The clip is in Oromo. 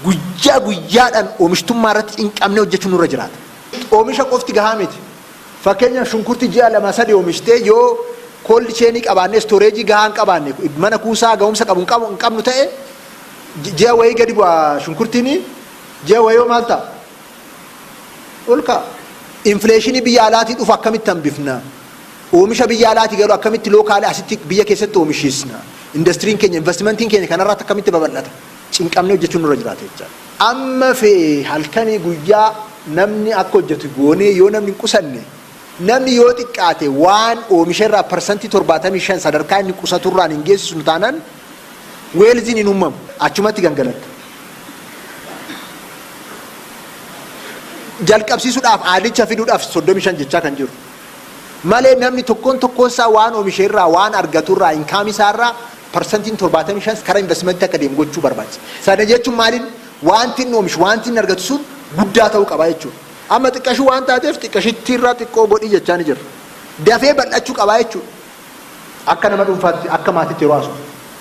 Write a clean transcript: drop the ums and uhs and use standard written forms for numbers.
guyyaadhaan oomishtummaa irratti hinqabne hojjechuun nurra jiraata. Oomisha qofti gahaa miti. Fakkeenyaaf shunkurtii ji'a 2-3 oomishitee yoo cold chain qabaanne storage gahaa hin qabaanne mana kuusaa ga'umsa qabu hin qabnu ta'e ji'a wayii gadi bu'aa shunkurtiin ji'a wayii maal ta'a? Olka infleeshinii biyya alaatii dhufu akkamitti hambifna? Oomisha biyya alaatii galu akkamitti lookaalee asitti biyya keessatti oomishisna? Industiriin keenya investimentiin keenya kanarratti akkamitti babal'ata? Cinqamne hojjechuun nurra jiraata jechuudha. Amma fee halkanii guyyaa namni akka hojjetu goonee yoo namni hin qusanne namni yoo xiqqaate waan oomisha irraa parsantii 75 sadarkaa inni qusaturraan hin geessisu taanaan weelziin hin uumamu achumatti gangalatta. Jalqabsiisuudhaaf aadicha fiduudhaaf 35 jechaa kan jiru. Malee namni tokkoon isaa waan oomisha irraa waan argaturraa inkaam isaarraa parsantiin 75 karaa investimentii akka deemu gochuu barbaachisa. Sana jechuun maaliin wanti inni oomishu wanti inni argatu sun guddaa ta'uu qaba jechuudha. Amma xiqqashuu waan taateef xiqqashittiirraa xiqqoo godhii jechaa ni jira. Dafee bal'achuu qaba jechuudha. Akka nama dhuunfaatti akka maatiitti yeroo haasa'u.